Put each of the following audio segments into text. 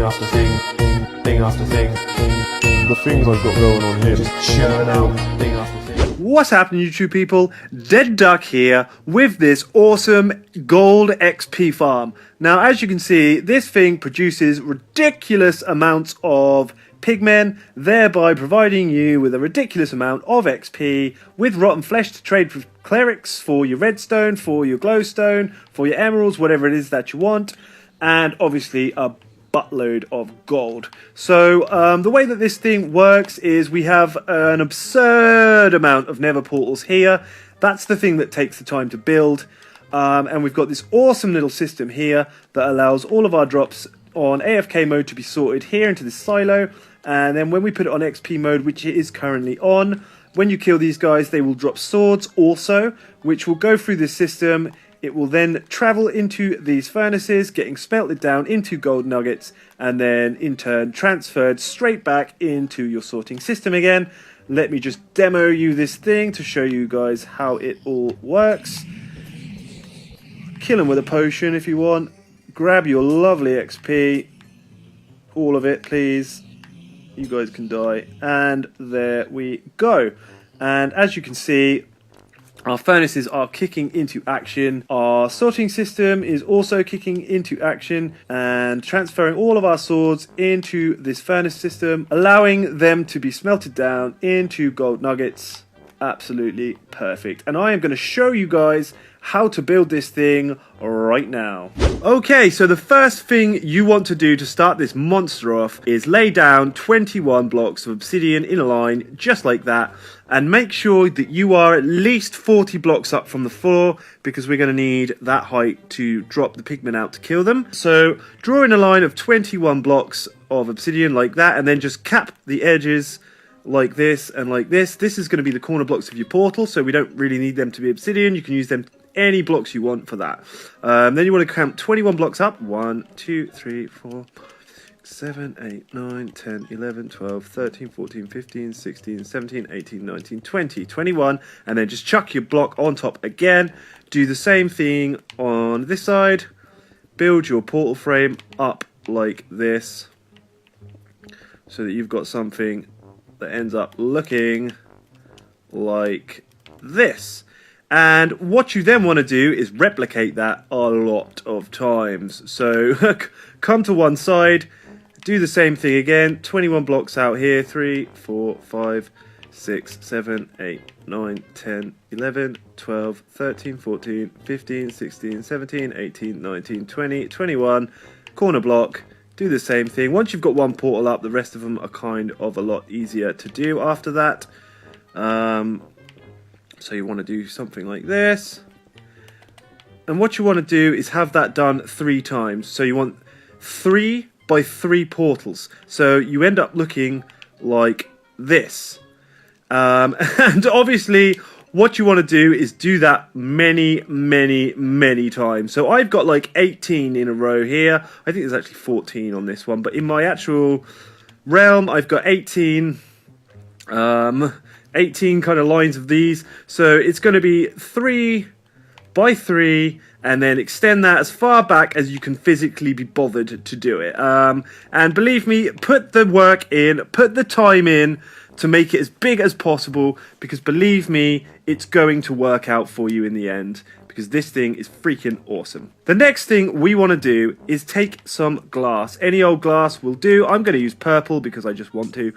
after thing after thing. The things I've got going on here just churn out thing after thing. What's happening, YouTube people? DeadDuck here with this awesome gold XP farm. Now, as you can see, this thing produces ridiculous amounts of pigmen, thereby providing you with a ridiculous amount of XP with rotten flesh to trade with clerics for your redstone, for your glowstone, for your emeralds, whatever it is that you want, and obviously a buttload of gold. So the way that this thing works is we have an absurd amount of nether portals here. That's the thing that takes the time to build, and we've got this awesome little system here that allows all of our drops on AFK mode to be sorted here into this silo, and then when we put it on XP mode, which it is currently on, when you kill these guys they will drop swords also, which will go through this system. It will then travel into these furnaces, getting smelted down into gold nuggets, and then in turn transferred straight back into your sorting system again. Let me just demo you this thing to show you guys how it all works. Kill him with a potion if you want. Grab your lovely XP. All of it, please. You guys can die. And there we go. And as you can see, our furnaces are kicking into action. Our sorting system is also kicking into action and transferring all of our swords into this furnace system, allowing them to be smelted down into gold nuggets. Absolutely perfect. And I am going to show you guys how to build this thing right now. Okay, so the first thing you want to do to start this monster off is lay down 21 blocks of obsidian in a line, just like that, and make sure that you are at least 40 blocks up from the floor, because we're going to need that height to drop the pigmen out to kill them. So draw in a line of 21 blocks of obsidian like that, and then just cap the edges like this and like this. This is going to be the corner blocks of your portal, so we don't really need them to be obsidian. You can use them any blocks you want for that. Then you want to count 21 blocks up. 1, 2, 3, 4, 7, 8, 9, 10, 11, 12, 13, 14, 15, 16, 17, 18, 19, 20, 21, and then just chuck your block on top again. Do the same thing on this side. Build your portal frame up like this, so that you've got something that ends up looking like this. And what you then want to do is replicate that a lot of times. So come to one side, do the same thing again. 21 blocks out here. 3, 4, 5, 6, 7, 8, 9, 10, 11, 12, 13, 14, 15, 16, 17, 18, 19, 20, 21. Corner block. Do the same thing. Once you've got one portal up, the rest of them are kind of a lot easier to do after that. So you want to do something like this. And what you want to do is have that done 3 times. So you want 3 by 3 portals. So you end up looking like this. And obviously, what you want to do is do that many times. So I've got like 18 in a row here. I think there's actually 14 on this one. But in my actual realm, I've got 18 kind of lines of these. So it's going to be 3 by 3, and then extend that as far back as you can physically be bothered to do it. And believe me, put the work in, put the time in to make it as big as possible, because believe me, it's going to work out for you in the end, because this thing is freaking awesome. The next thing we want to do is take some glass. Any old glass will do. I'm going to use purple because I just want to.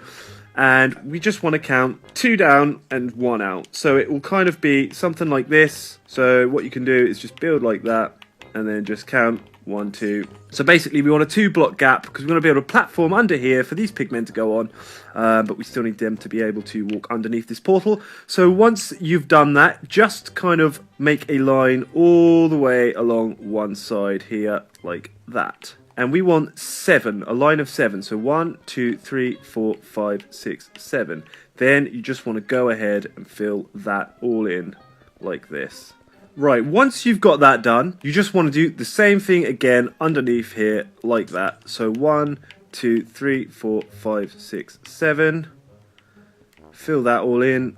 And we just want to count 2 down and 1 out. So it will kind of be something like this. So what you can do is just build like that, and then just count 1, 2. So basically we want a 2 block gap, because we want to be able to platform under here for these pigmen to go on. But we still need them to be able to walk underneath this portal. So once you've done that, just kind of make a line all the way along one side here like that. And we want 7, a line of 7. So 1, 2, 3, 4, 5, 6, 7. Then you just want to go ahead and fill that all in like this. Right, once you've got that done, you just want to do the same thing again underneath here like that. So 1, 2, 3, 4, 5, 6, 7. Fill that all in.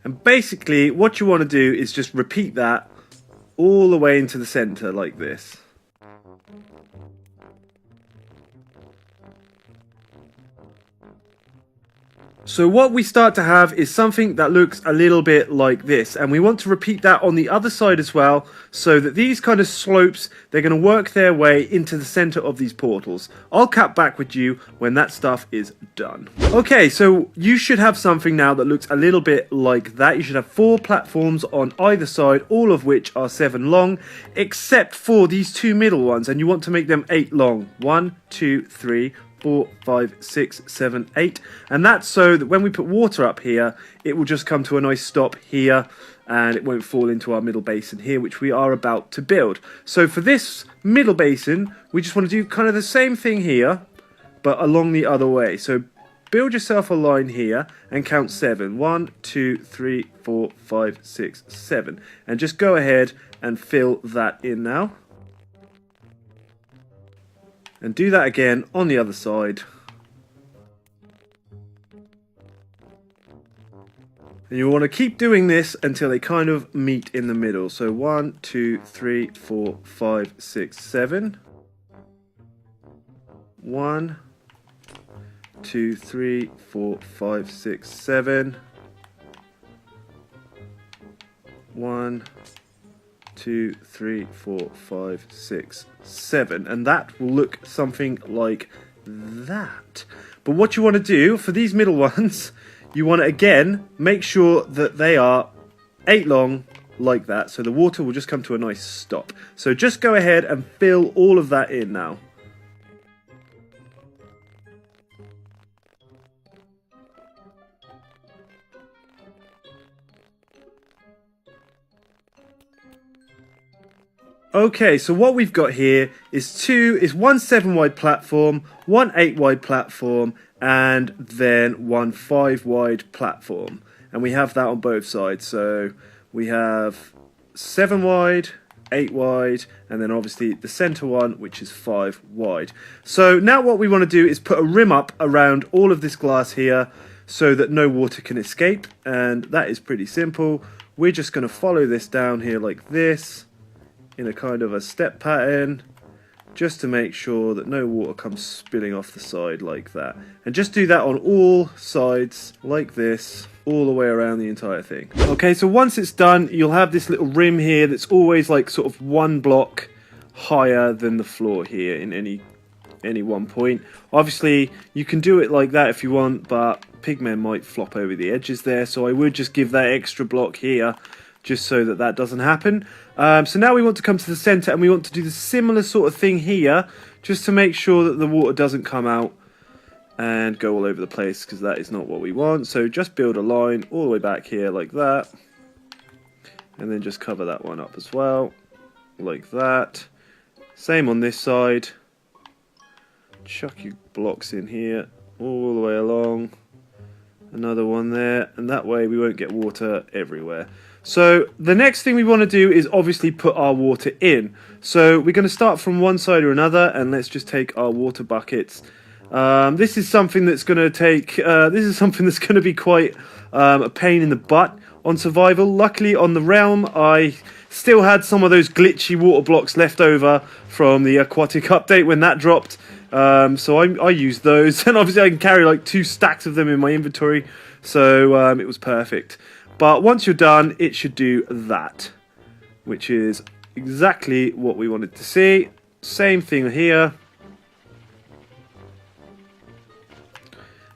And basically what you want to do is just repeat that all the way into the center like this. So what we start to have is something that looks a little bit like this, and we want to repeat that on the other side as well, so that these kind of slopes, they're going to work their way into the center of these portals. I'll cut back with you when that stuff is done. Okay, so you should have something now that looks a little bit like that. You should have 4 platforms on either side, all of which are 7 long, except for these 2 middle ones, and you want to make them 8 long. 1, 2, 3, 4, 5, 6, 7, 8, and that's so that when we put water up here, it will just come to a nice stop here, and it won't fall into our middle basin here, which we are about to build. So for this middle basin, we just want to do kind of the same thing here, but along the other way. So build yourself a line here and count 7. 1, 2, 3, 4, 5, 6, 7, and just go ahead and fill that in now. And do that again on the other side. And you want to keep doing this until they kind of meet in the middle. So 1, 2, 3, 4, 5, 6, 7. 1, 2, 3, 4, 5, 6, 7. 1, 2, 3, 4, 5, 6, 7, and that will look something like that. But what you want to do for these middle ones, you want to again make sure that they are 8 long like that, so the water will just come to a nice stop. So just go ahead and fill all of that in now. Okay, so what we've got here is one 7 wide platform, one 8 wide platform, and then one 5 wide platform. And we have that on both sides. So we have 7 wide, 8 wide, and then obviously the center one, which is 5 wide. So now what we want to do is put a rim up around all of this glass here so that no water can escape. And that is pretty simple. We're just going to follow this down here like this, in a kind of a step pattern, just to make sure that no water comes spilling off the side like that. And just do that on all sides like this, all the way around the entire thing. Okay, so once it's done, you'll have this little rim here that's always like sort of 1 block higher than the floor here in any one point. Obviously you can do it like that if you want, but pigmen might flop over the edges there, so I would just give that extra block here just so that that doesn't happen. So now we want to come to the center, and we want to do the similar sort of thing here, just to make sure that the water doesn't come out and go all over the place, because that is not what we want. So just build a line all the way back here like that, and then just cover that one up as well like that. Same on this side. Chuck your blocks in here all the way along, another one there, and that way we won't get water everywhere. So the next thing we want to do is obviously put our water in. So we're going to start from one side or another, and let's just take our water buckets. This is something that's going to take. This is something that's going to be quite a pain in the butt on survival. Luckily, on the realm, I still had some of those glitchy water blocks left over from the aquatic update when that dropped. So I used those, and obviously I can carry like 2 stacks of them in my inventory. So it was perfect. But once you're done, it should do that, which is exactly what we wanted to see. Same thing here.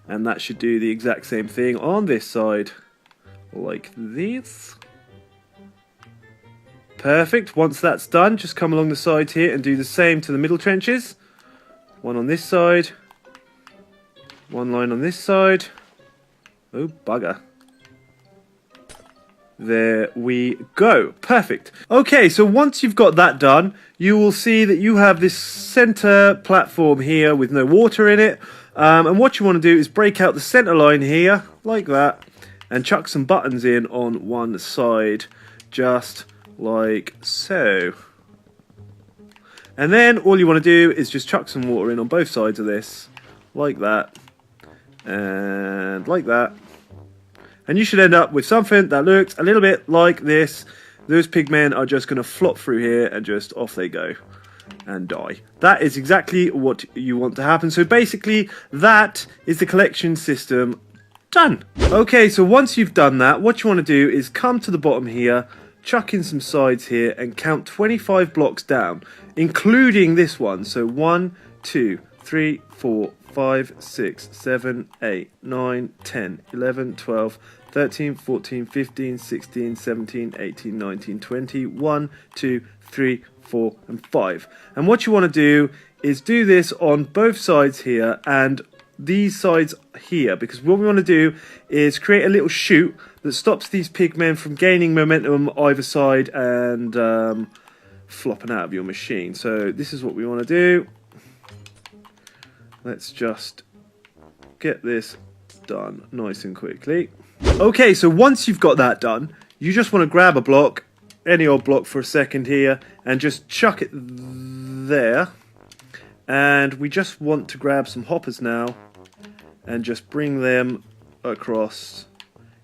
And that should do the exact same thing on this side, like this. Perfect. Once that's done, just come along the sides here and do the same to the middle trenches. One on this side. One line on this side. Oh, bugger. There we go. Perfect. Okay, so once you've got that done, you will see that you have this center platform here with no water in it. And what you want to do is break out the center line here, like that, and chuck some buttons in on one side, just like so. And then all you want to do is just chuck some water in on both sides of this, like that, and like that. And you should end up with something that looks a little bit like this. Those pigmen are just going to flop through here and just off they go and die. That is exactly what you want to happen. So basically, that is the collection system done. Okay, so once you've done that, what you want to do is come to the bottom here, chuck in some sides here, and count 25 blocks down, including this one. So 1, 2, 3, 4, 5, 6, 7, 8, 9, 10, 11, 12, 13, 14, 15, 16, 17, 18, 19, 20, 1, 2, 3, 4, and 5. And what you want to do is do this on both sides here and these sides here, because what we want to do is create a little chute that stops these pigmen from gaining momentum either side and flopping out of your machine. So this is what we want to do. Let's just get this done nice and quickly. Okay, so once you've got that done, you just want to grab a block, any old block for a second here, and just chuck it there. And we just want to grab some hoppers now and just bring them across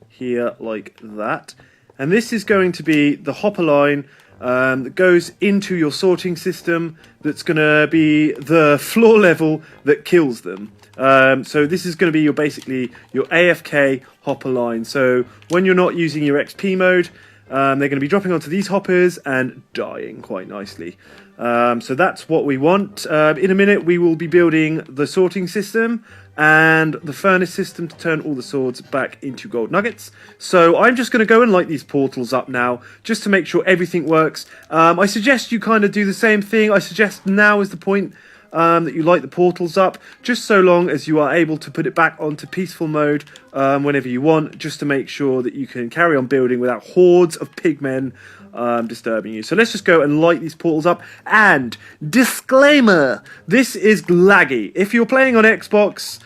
here like that. And this is going to be the hopper line that goes into your sorting system. That's going to be the floor level that kills them. So this is going to be basically your AFK hopper line. So when you're not using your XP mode, they're going to be dropping onto these hoppers and dying quite nicely. So that's what we want. In a minute we will be building the sorting system and the furnace system to turn all the swords back into gold nuggets. So I'm just going to go and light these portals up now, just to make sure everything works. I suggest you kind of do the same thing. I suggest now is the point that you light the portals up, just so long as you are able to put it back onto peaceful mode whenever you want, just to make sure that you can carry on building without hordes of pigmen disturbing you. So let's just go and light these portals up. And disclaimer, this is laggy. If you're playing on Xbox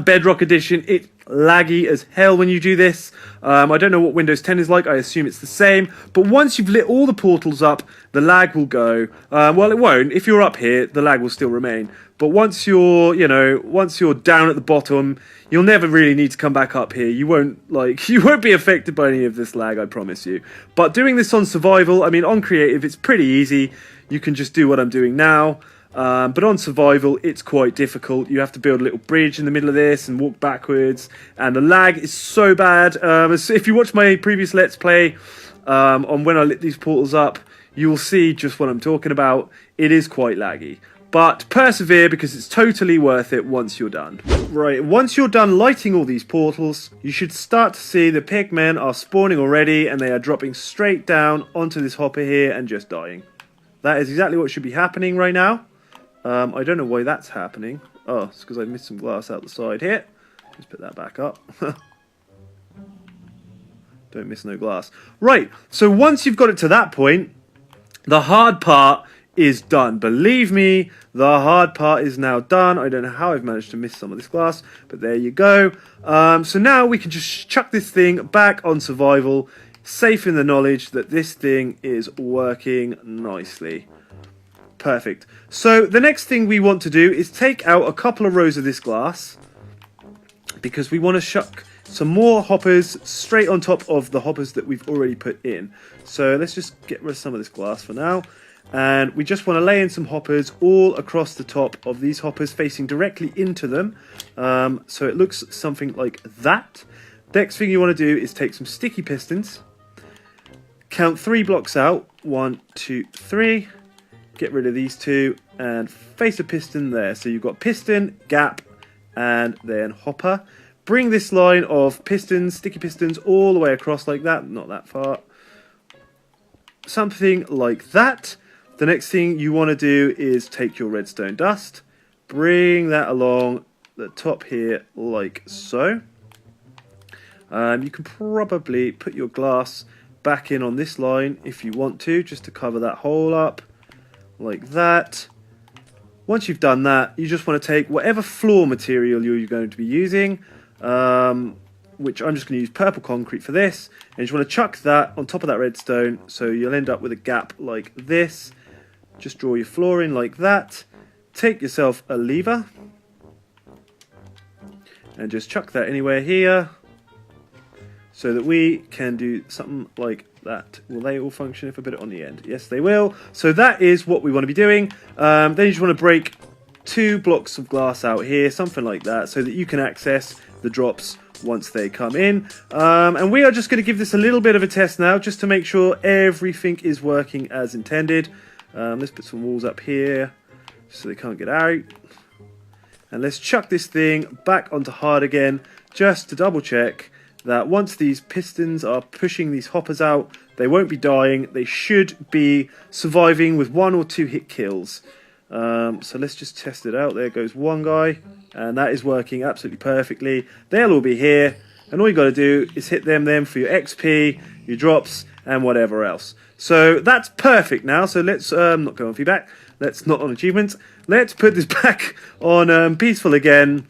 Bedrock Edition, it's laggy as hell when you do this. I don't know what Windows 10 is like. I assume it's the same. But once you've lit all the portals up, the lag will go. Well, it won't. If you're up here, the lag will still remain. But once you're, once you're down at the bottom, you'll never really need to come back up here. You won't be affected by any of this lag, I promise you. But doing this on survival, I mean, on creative, it's pretty easy. You can just do what I'm doing now. But on survival, it's quite difficult. You have to build a little bridge in the middle of this and walk backwards. And the lag is so bad. If you watch my previous Let's Play on when I lit these portals up, you will see just what I'm talking about. It is quite laggy. But persevere, because it's totally worth it once you're done. Right, once you're done lighting all these portals, you should start to see the pigmen are spawning already, and they are dropping straight down onto this hopper here and just dying. That is exactly what should be happening right now. I don't know why that's happening. Oh, it's because I missed some glass out the side here. Just put that back up. Don't miss no glass. Right, so once you've got it to that point, the hard part is done. Believe me, the hard part is now done. I don't know how I've managed to miss some of this glass, but there you go. So now we can just chuck this thing back on survival, safe in the knowledge that this thing is working nicely. Perfect. So the next thing we want to do is take out a couple of rows of this glass, because we want to chuck some more hoppers straight on top of the hoppers that we've already put in. So let's just get rid of some of this glass for now. And we just want to lay in some hoppers all across the top of these hoppers, facing directly into them. So it looks something like that. Next thing you want to do is take some sticky pistons. Count 3 blocks out. 1, 2, 3. Get rid of these two and face a piston there. So you've got piston, gap, and then hopper. Bring this line of pistons, sticky pistons, all the way across like that. Not that far. Something like that. The next thing you want to do is take your redstone dust, bring that along the top here like so. You can probably put your glass back in on this line if you want to, just to cover that hole up like that. Once you've done that, you just want to take whatever floor material you're going to be using, which I'm just going to use purple concrete for this, and you just want to chuck that on top of that redstone, so you'll end up with a gap like this. Just draw your floor in like that. Take yourself a lever and just chuck that anywhere here so that we can do something like that. Will they all function if I put it on the end? Yes, they will. So that is what we want to be doing. Then you just want to break 2 blocks of glass out here, something like that, so that you can access the drops once they come in. And we are just going to give this a little bit of a test now, just to make sure everything is working as intended. Let's put some walls up here so they can't get out. And let's chuck this thing back onto hard again, just to double check that once these pistons are pushing these hoppers out, they won't be dying. They should be surviving with 1 or 2 hit kills. So let's just test it out. There goes one guy, and that is working absolutely perfectly. They'll all be here, and all you got to do is hit them for your XP, your drops, and whatever else. So that's perfect now. So let's not go on feedback. Let's not on achievements. Let's put this back on peaceful again,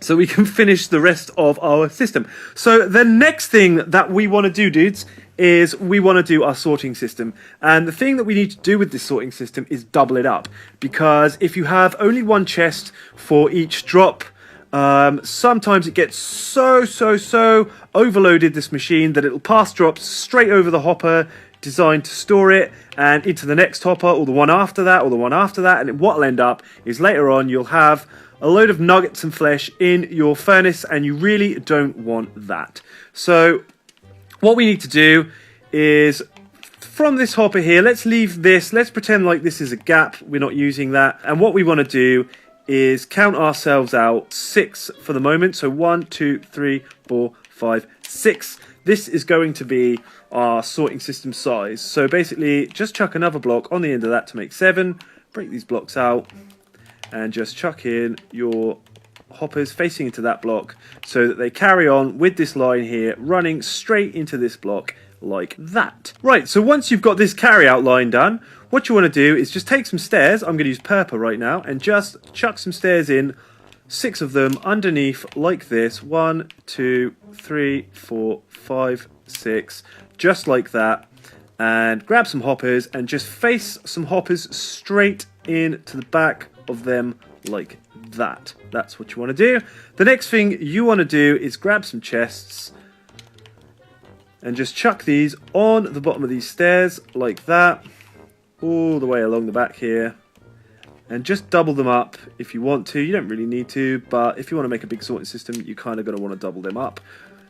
so we can finish the rest of our system. So the next thing that we want to do, dudes, is we want to do our sorting system. And the thing that we need to do with this sorting system is double it up. Because if you have only 1 chest for each drop, sometimes it gets so overloaded, this machine, that it'll pass drops straight over the hopper designed to store it and into the next hopper, or the one after that, or the one after that. And what'll end up is later on you'll have a load of nuggets and flesh in your furnace, and you really don't want that. So what we need to do is, from this hopper here, let's leave this, let's pretend like this is a gap, we're not using that. And what we want to do is count ourselves out 6 for the moment. So 1, 2, 3, 4, 5, 6. This is going to be our sorting system size. So basically, just chuck another block on the end of that to make 7. Break these blocks out, and just chuck in your hoppers facing into that block so that they carry on with this line here, running straight into this block like that. Right, so once you've got this carry out line done, what you want to do is just take some stairs. I'm going to use purple right now, and just chuck some stairs in, 6 of them underneath like this. 1, 2, 3, 4, 5, 6, just like that. And grab some hoppers and just face some hoppers straight into the back of them like that. That's what you want to do. The next thing you want to do is grab some chests and just chuck these on the bottom of these stairs like that, all the way along the back here, and just double them up if you want to. You don't really need to, but if you want to make a big sorting system, you kind of going to want to double them up.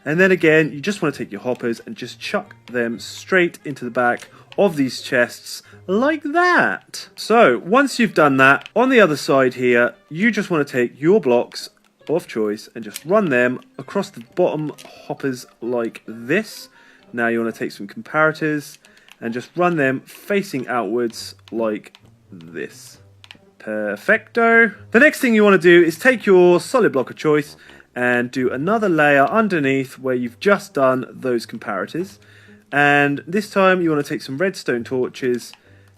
And then again, you just want to take your hoppers and just chuck them straight into the back of these chests like that. So once you've done that, on the other side here, you just want to take your blocks of choice and just run them across the bottom hoppers like this. Now you want to take some comparators and just run them facing outwards like this. Perfecto. The next thing you want to do is take your solid block of choice and do another layer underneath where you've just done those comparators. And this time you want to take some redstone torches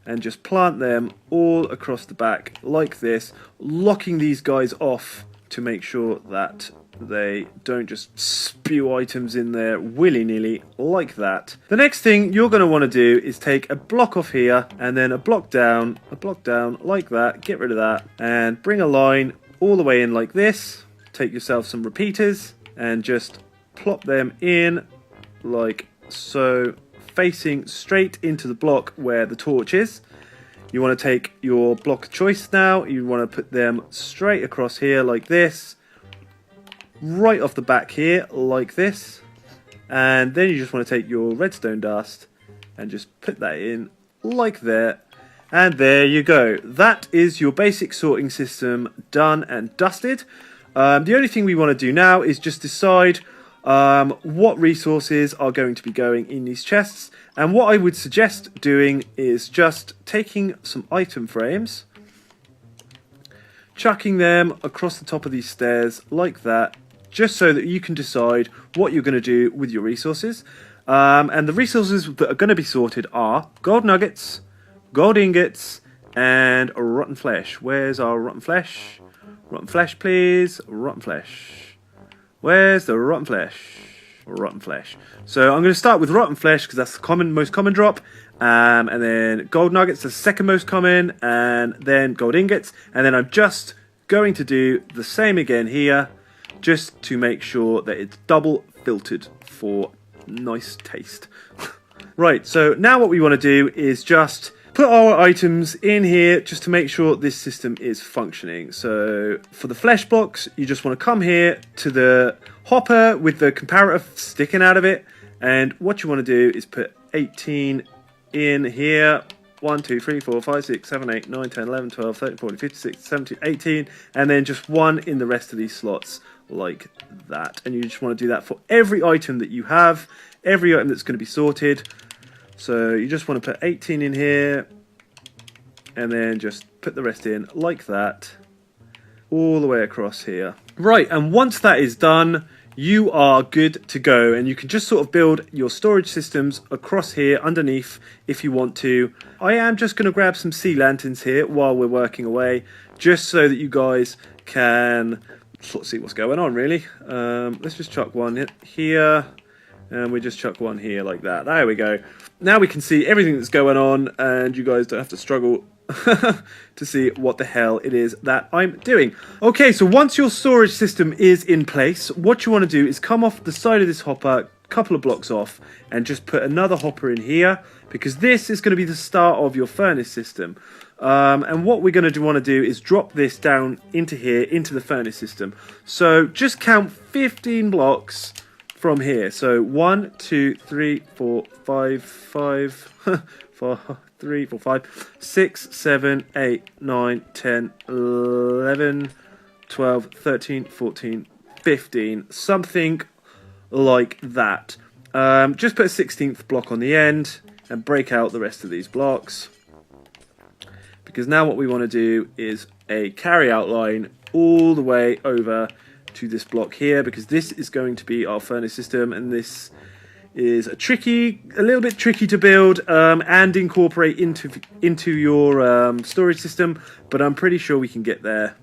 and just plant them all across the back like this, locking these guys off to make sure that they don't just spew items in there willy-nilly like that. The next thing you're going to want to do is take a block off here and then a block down like that. Get rid of that and bring a line all the way in like this. Take yourself some repeaters and just plop them in like so, facing straight into the block where the torch is. You want to take your block of choice now, you want to put them straight across here like this, right off the back here like this, and then you just want to take your redstone dust and just put that in like there, and there you go. That is your basic sorting system done and dusted. The only thing we want to do now is just decide what resources are going to be going in these chests. And what I would suggest doing is just taking some item frames, chucking them across the top of these stairs like that, just so that you can decide what you're going to do with your resources. And the resources that are going to be sorted are gold nuggets, gold ingots, and rotten flesh. Where's our rotten flesh? Rotten flesh, please. Rotten flesh. Where's the rotten flesh? Rotten flesh. So I'm going to start with rotten flesh because that's the most common drop. And then gold nuggets, the second most common. And then gold ingots. And then I'm just going to do the same again here. just to make sure that it's double filtered for nice taste. Right, so now what we want to do is just put our items in here just to make sure this system is functioning. So for the flesh blocks, you just want to come here to the hopper with the comparator sticking out of it, and what you want to do is put 18 in here. 1, 2, 3, 4, 5, 6, 7, 8, 9, 10, 11, 12, 13, 14, 15, 16, 17, 18, and then just 1 in the rest of these slots like that. And you just want to do that for every item that you have, every item that's going to be sorted. So you just want to put 18 in here, and then just put the rest in like that, all the way across here. Right, and once that is done, you are good to go, and you can just sort of build your storage systems across here underneath if you want to. I am just going to grab some sea lanterns here while we're working away, just so that you guys can sort of see what's going on, really. Let's just chuck one here, and we just chuck one here like that. There we go. Now we can see everything that's going on, and you guys don't have to struggle to see what the hell it is that I'm doing. Okay, so once your storage system is in place, what you want to do is come off the side of this hopper, a couple of blocks off, and just put another hopper in here, because this is going to be the start of your furnace system. And what we're going to want to do is drop this down into here, into the furnace system. So just count 15 blocks from here. So 1, 2, 3, 4, 5, 3, 4, 5, 6, 7, 8, 9, 10, 11, 12, 13, 14, 15, something like that. Just put a 16th block on the end and break out the rest of these blocks, because now what we want to do is a carry out line all the way over to this block here, because this is going to be our furnace system, and this is a little bit tricky to build and incorporate into your storage system, but I'm pretty sure we can get there.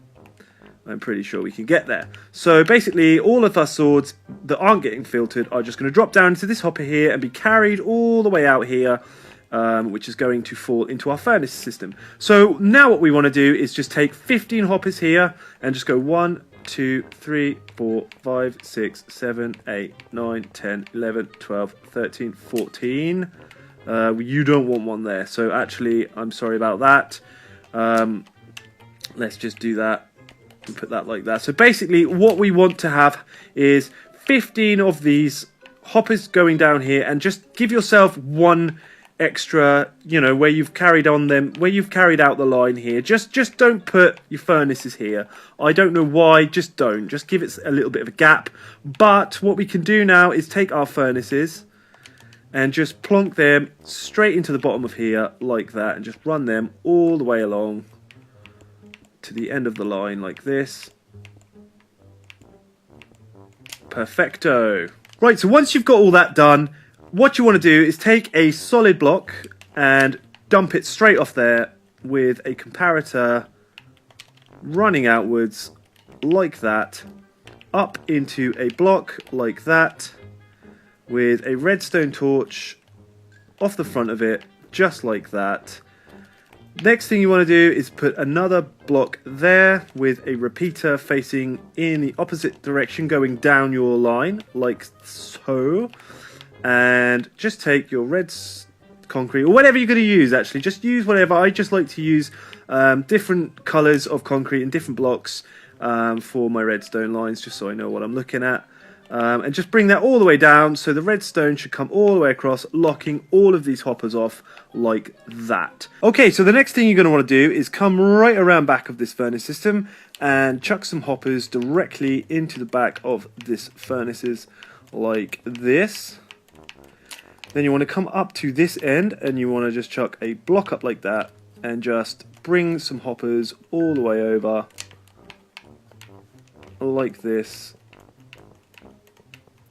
So basically, all of our swords that aren't getting filtered are just going to drop down into this hopper here and be carried all the way out here, which is going to fall into our furnace system. So now what we want to do is just take 15 hoppers here and just go 1, 2, 3, 4, 5, 6, 7, 8, 9, 10, 11, 12, 13, 14. You don't want one there, so actually I'm sorry about that. Let's just do that and put that like that. So basically what we want to have is 15 of these hoppers going down here, and just give yourself one extra, where you've carried out the line here. Just don't put your furnaces here. I don't know why, just don't. Just give it a little bit of a gap. But what we can do now is take our furnaces and just plonk them straight into the bottom of here like that, and just run them all the way along to the end of the line like this. Perfecto. Right, so once you've got all that done, what you want to do is take a solid block and dump it straight off there with a comparator running outwards like that, up into a block like that, with a redstone torch off the front of it, just like that. Next thing you want to do is put another block there with a repeater facing in the opposite direction, going down your line like so. And just take your red concrete, or whatever you're going to use, actually. Just use whatever. I just like to use different colours of concrete and different blocks for my redstone lines, just so I know what I'm looking at. And just bring that all the way down, so the redstone should come all the way across, locking all of these hoppers off like that. Okay, so the next thing you're going to want to do is come right around back of this furnace system and chuck some hoppers directly into the back of this furnaces like this. Then you want to come up to this end, and you want to just chuck a block up like that, and just bring some hoppers all the way over like this,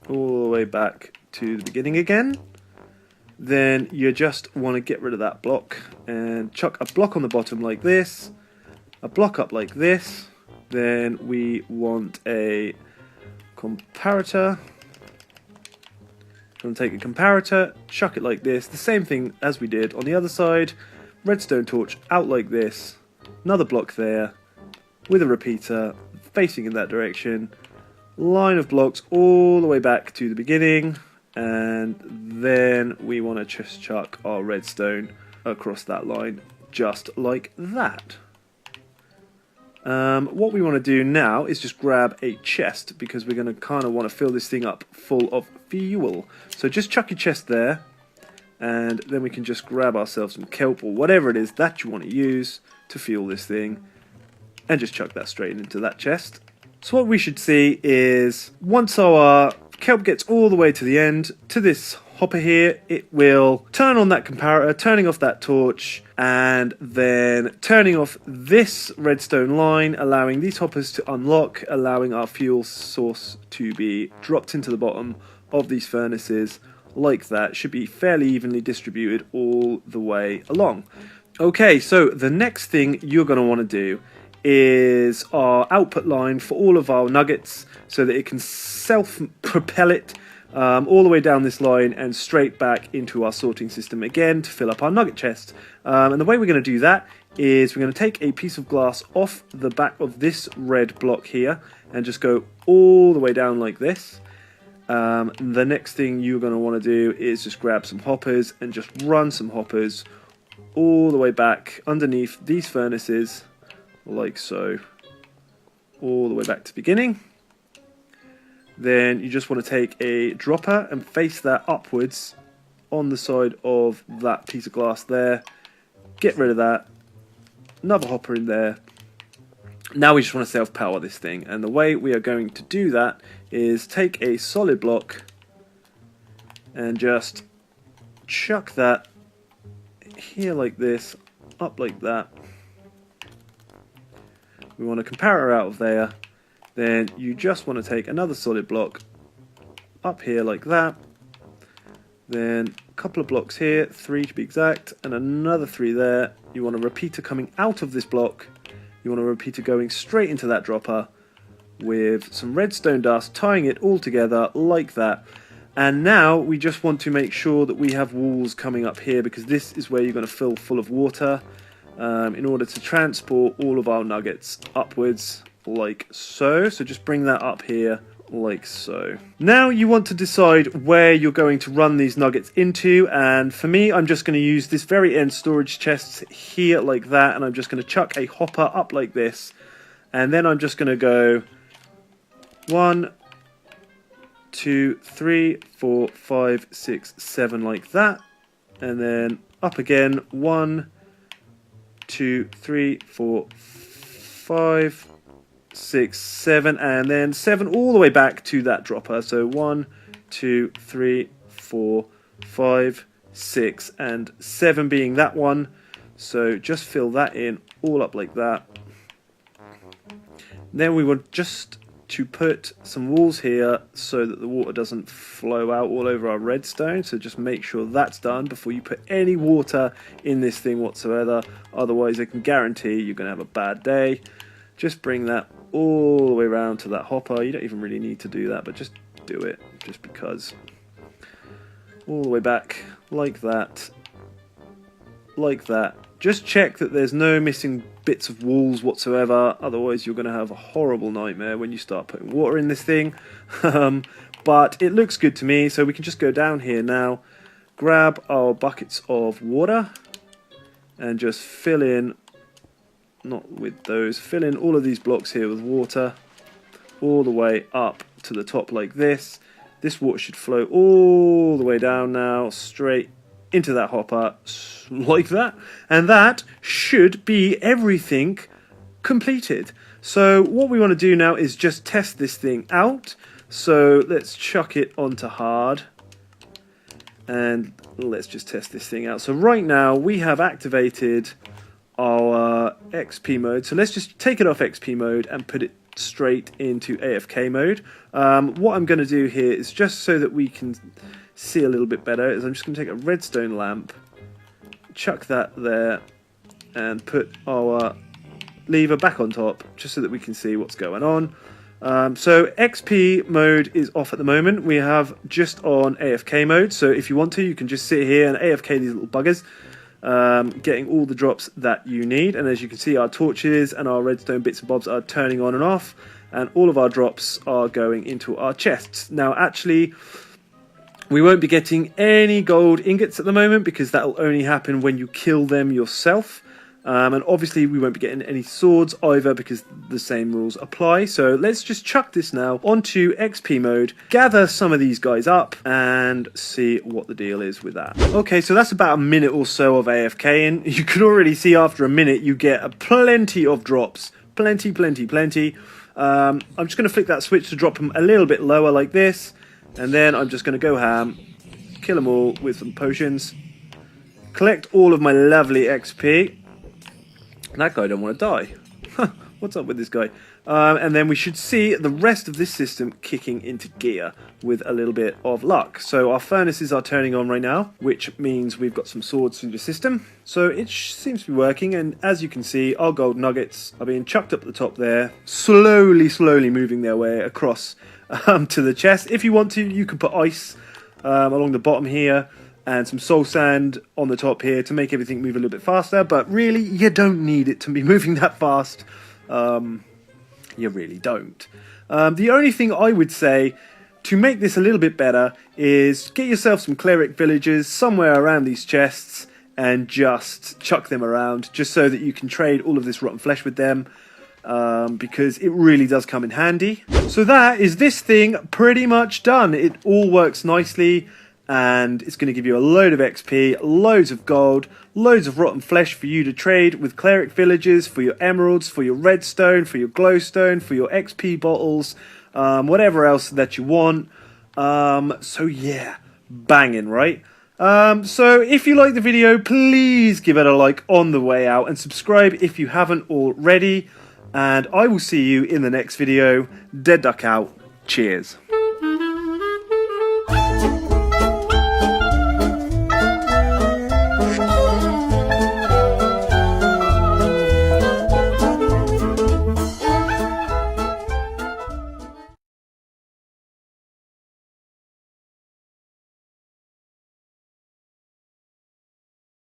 all the way back to the beginning again. Then you just want to get rid of that block and chuck a block on the bottom like this, a block up like this. Then we want a comparator. I'm going to take a comparator, chuck it like this, the same thing as we did on the other side. Redstone torch out like this, another block there with a repeater facing in that direction line of blocks all the way back to the beginning, and then we want to just chuck our redstone across that line just like that. What we want to do now is just grab a chest, because we're going to kind of want to fill this thing up full of fuel. So just chuck your chest there, and then we can just grab ourselves some kelp or whatever it is that you want to use to fuel this thing, and just chuck that straight into that chest. So what we should see is, once our kelp gets all the way to the end, to this hopper here, it will turn on that comparator, turning off that torch, and then turning off this redstone line, allowing these hoppers to unlock, allowing our fuel source to be dropped into the bottom of these furnaces like that. Should be fairly evenly distributed all the way along. Okay, so the next thing you're going to want to do is our output line for all of our nuggets, so that it can self-propel it all the way down this line and straight back into our sorting system again to fill up our nugget chest. And the way we're going to do that is we're going to take a piece of glass off the back of this red block here and just go all the way down like this. The next thing you're going to want to do is just grab some hoppers and just run some hoppers all the way back underneath these furnaces like so, all the way back to the beginning. Then you just want to take a dropper and face that upwards on the side of that piece of glass there. Get rid of that. Another hopper in there. Now we just want to self-power this thing, and the way we are going to do that is take a solid block and just chuck that here like this, up like that. We want a comparator out of there. Then you just want to take another solid block up here like that. Then a couple of blocks here, 3 to be exact, and another 3 there. You want a repeater coming out of this block. You want a repeater going straight into that dropper with some redstone dust, tying it all together like that. And now we just want to make sure that we have walls coming up here, because this is where you're going to fill full of water in order to transport all of our nuggets upwards like so. So just bring that up here like so. Now you want to decide where you're going to run these nuggets into, and for me I'm just going to use this very end storage chest here like that, and I'm just going to chuck a hopper up like this, and then I'm just going to go 1, 2, 3, 4, 5, 6, 7 like that, and then up again 1, 2, 3, 4, 5, 6, 7, and then 7 all the way back to that dropper. So 1, 2, 3, 4, 5, 6, and 7 being that one. So just fill that in all up like that. Then we want just to put some walls here so that the water doesn't flow out all over our redstone. So just make sure that's done before you put any water in this thing whatsoever. Otherwise I can guarantee you're going to have a bad day. Just bring that all the way around to that hopper. You don't even really need to do that, but just do it just because. All the way back like that. Like that. Just check that there's no missing bits of walls whatsoever, otherwise you're going to have a horrible nightmare when you start putting water in this thing. But it looks good to me, so we can just go down here now, grab our buckets of water, and just fill in, not with those, fill in all of these blocks here with water, all the way up to the top like this. This water should flow all the way down now, straight into that hopper like that, and that should be everything completed. So what we want to do now is just test this thing out. So let's chuck it onto hard and let's just test this thing out. So right now we have activated our XP mode, so let's just take it off XP mode and put it straight into AFK mode. What I'm going to do here is, just so that we can see a little bit better, is I'm just going to take a redstone lamp, chuck that there, and put our lever back on top just so that we can see what's going on. So XP mode is off at the moment. We have just on AFK mode, so if you want to, you can just sit here and AFK these little buggers, getting all the drops that you need. And as you can see, our torches and our redstone bits and bobs are turning on and off, and all of our drops are going into our chests. Now, actually, we won't be getting any gold ingots at the moment because that will only happen when you kill them yourself. And obviously we won't be getting any swords either because the same rules apply. So let's just chuck this now onto XP mode, gather some of these guys up and see what the deal is with that. Okay, so that's about a minute or so of AFK, and you can already see after a minute you get plenty of drops. Plenty. I'm just going to flick that switch to drop them a little bit lower like this, and then I'm just going to go ham, kill them all with some potions, collect all of my lovely XP. That guy don't want to die. What's up with this guy? And then we should see the rest of this system kicking into gear with a little bit of luck. So our furnaces are turning on right now, which means we've got some swords through the system. So it seems to be working, and as you can see, our gold nuggets are being chucked up the top there, slowly moving their way across to the chest. If you want to, you can put ice along the bottom here, and some soul sand on the top here to make everything move a little bit faster, but really you don't need it to be moving that fast. You really don't. The only thing I would say to make this a little bit better is get yourself some cleric villagers somewhere around these chests and just chuck them around, just so that you can trade all of this rotten flesh with them, because it really does come in handy. So that is this thing pretty much done. It all works nicely, and it's going to give you a load of XP, loads of gold, loads of rotten flesh for you to trade with cleric villagers, for your emeralds, for your redstone, for your glowstone, for your XP bottles, whatever else that you want. So yeah, banging, right? So if you like the video, please give it a like on the way out and subscribe if you haven't already. And I will see you in the next video. DeadDuck out. Cheers.